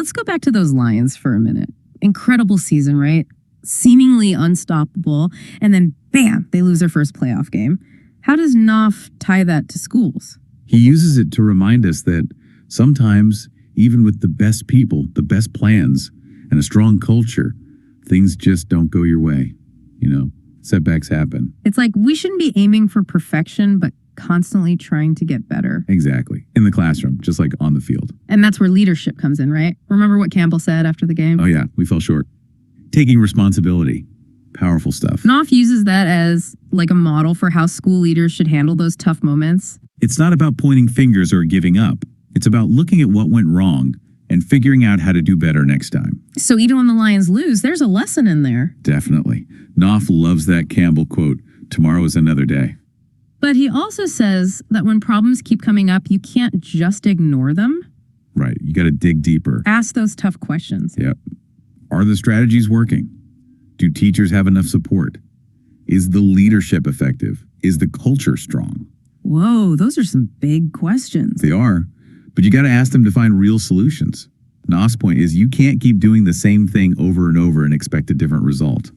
Let's go back to those Lions for a minute. Incredible season, right? Seemingly unstoppable. And then, bam, they lose their first playoff game. How does Knopf tie that to schools? He uses it to remind us that sometimes, even with the best people, the best plans, and a strong culture, things just don't go your way. Setbacks happen. It's like we shouldn't be aiming for perfection, but constantly trying to get better. Exactly. In the classroom, just like on the field. And that's where leadership comes in, right? Remember what Campbell said after the game? Oh yeah, we fell short. Taking responsibility. Powerful stuff. Knopf uses that as like a model for how school leaders should handle those tough moments. It's not about pointing fingers or giving up. It's about looking at what went wrong and figuring out how to do better next time. So even when the Lions lose, there's a lesson in there. Definitely. Knopf loves that Campbell quote, "Tomorrow is another day." But he also says that when problems keep coming up, you can't just ignore them. Right. You got to dig deeper. Ask those tough questions. Yep. Are the strategies working? Do teachers have enough support? Is the leadership effective? Is the culture strong? Whoa, those are some big questions. They are. But you got to ask them to find real solutions. Knopf's point is you can't keep doing the same thing over and over and expect a different result.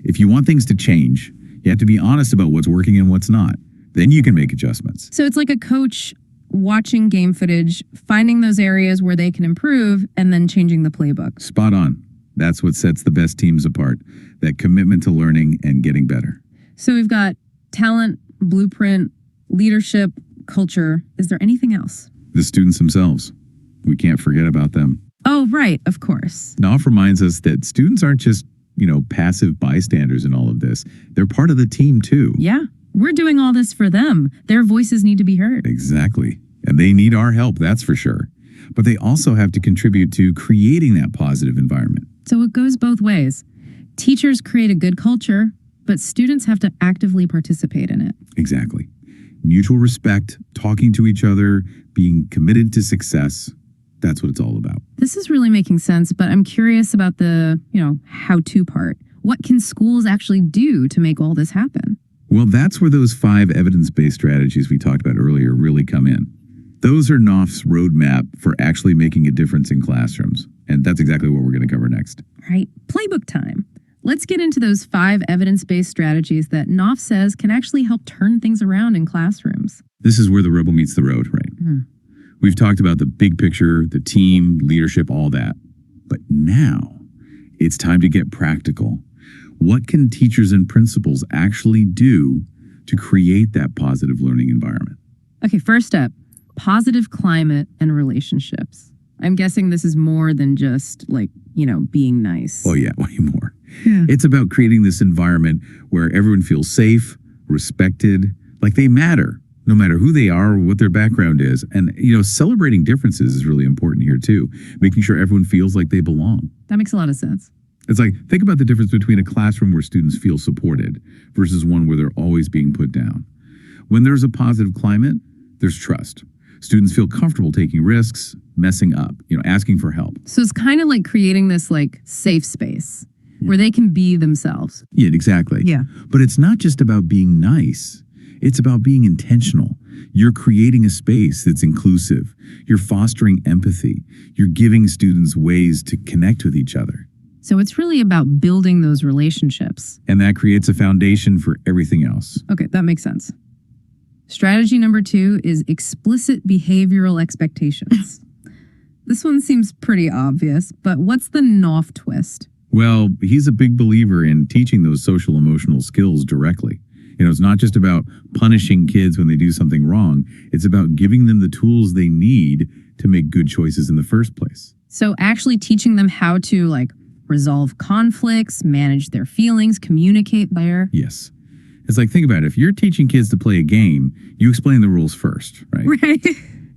If you want things to change, you have to be honest about what's working and what's not. Then you can make adjustments. So it's like a coach watching game footage, finding those areas where they can improve, and then changing the playbook. Spot on. That's what sets the best teams apart. That commitment to learning and getting better. So we've got talent, blueprint, leadership, culture. Is there anything else? The students themselves. We can't forget about them. Oh, right. Of course. Knopf reminds us that students aren't just, passive bystanders in all of this. They're part of the team too. Yeah. We're doing all this for them. Their voices need to be heard. Exactly. And they need our help, that's for sure. But they also have to contribute to creating that positive environment. So it goes both ways. Teachers create a good culture, but students have to actively participate in it. Exactly. Mutual respect, talking to each other, being committed to success. That's what it's all about. This is really making sense, but I'm curious about the, how-to part. What can schools actually do to make all this happen? Well, that's where those 5 evidence-based strategies we talked about earlier really come in. Those are Knopf's roadmap for actually making a difference in classrooms. And that's exactly what we're going to cover next. All right, playbook time. Let's get into those 5 evidence-based strategies that Knopf says can actually help turn things around in classrooms. This is where the rubber meets the road, right? We've talked about the big picture, the team, leadership, all that. But now it's time to get practical. What can teachers and principals actually do to create that positive learning environment? Okay, first up, positive climate and relationships. I'm guessing this is more than just being nice. Oh yeah, way more. Yeah. It's about creating this environment where everyone feels safe, respected, like they matter, no matter who they are or what their background is. And, celebrating differences is really important here too, making sure everyone feels like they belong. That makes a lot of sense. It's like, think about the difference between a classroom where students feel supported versus one where they're always being put down. When there's a positive climate, there's trust. Students feel comfortable taking risks, messing up, asking for help. So it's kind of like creating this safe space where they can be themselves. Yeah, exactly. Yeah. But it's not just about being nice. It's about being intentional. You're creating a space that's inclusive. You're fostering empathy. You're giving students ways to connect with each other. So it's really about building those relationships. And that creates a foundation for everything else. Okay, that makes sense. Strategy number 2 is explicit behavioral expectations. This one seems pretty obvious, but what's the Knopf twist? Well, he's a big believer in teaching those social emotional skills directly. It's not just about punishing kids when they do something wrong. It's about giving them the tools they need to make good choices in the first place. So actually teaching them how to resolve conflicts, manage their feelings, communicate better. Yes. It's like, think about it. If you're teaching kids to play a game, you explain the rules first, right? Right.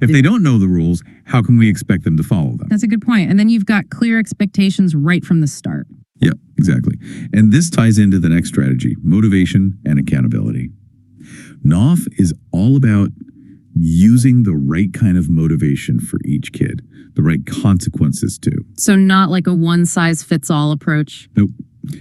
If they don't know the rules, how can we expect them to follow them? That's a good point. And then you've got clear expectations right from the start. Yep, exactly. And this ties into the next strategy, motivation and accountability. Knopf is all about using the right kind of motivation for each kid, the right consequences too. So not like a one-size-fits-all approach? Nope.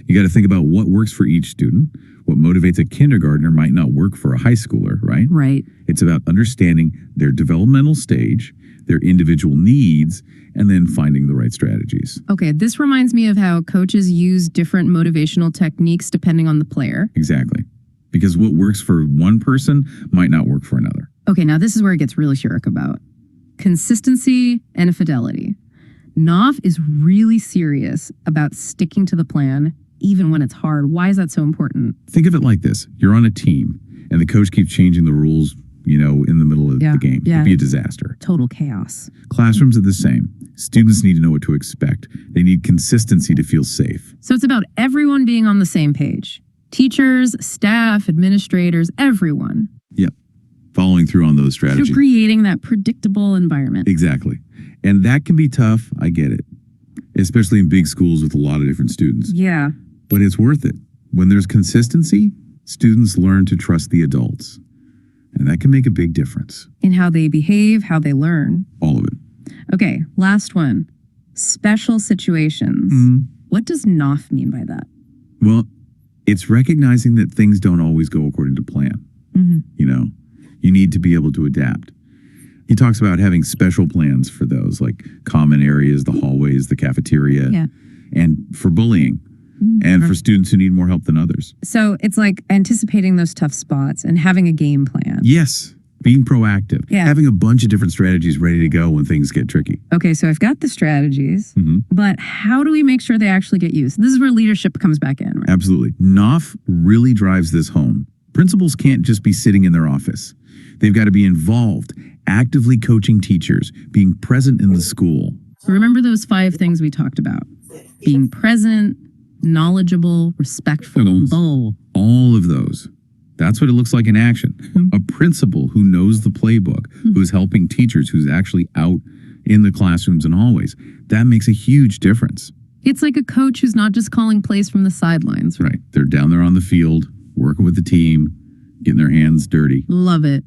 You got to think about what works for each student. What motivates a kindergartner might not work for a high schooler, right? Right. It's about understanding their developmental stage, their individual needs, and then finding the right strategies. Okay, this reminds me of how coaches use different motivational techniques depending on the player. Exactly. Because what works for one person might not work for another. Okay, now this is where it gets really Shirk about. Consistency and fidelity. Knopf is really serious about sticking to the plan, even when it's hard. Why is that so important? Think of it like this. You're on a team, and the coach keeps changing the rules, in the middle of the game. It'd be a disaster. Total chaos. Classrooms are the same. Students need to know what to expect. They need consistency to feel safe. So it's about everyone being on the same page. Teachers, staff, administrators, everyone. Yep. Following through on those strategies. So creating that predictable environment. Exactly. And that can be tough. I get it. Especially in big schools with a lot of different students. Yeah. But it's worth it. When there's consistency, students learn to trust the adults. And that can make a big difference. In how they behave, how they learn. All of it. Okay, last one. Special situations. What does Knopf mean by that? Well, it's recognizing that things don't always go according to plan. You need to be able to adapt. He talks about having special plans for those, like common areas, the hallways, the cafeteria, and for bullying, and for students who need more help than others. So it's like anticipating those tough spots and having a game plan. Yes, being proactive, having a bunch of different strategies ready to go when things get tricky. Okay, so I've got the strategies, but how do we make sure they actually get used? This is where leadership comes back in, right? Absolutely. Knopf really drives this home. Principals can't just be sitting in their office. They've got to be involved, actively coaching teachers, being present in the school. Remember those 5 things we talked about. Being present, knowledgeable, respectful. All of those. That's what it looks like in action. A principal who knows the playbook, who's helping teachers, who's actually out in the classrooms and hallways. That makes a huge difference. It's like a coach who's not just calling plays from the sidelines. Right. They're down there on the field, working with the team, getting their hands dirty. Love it.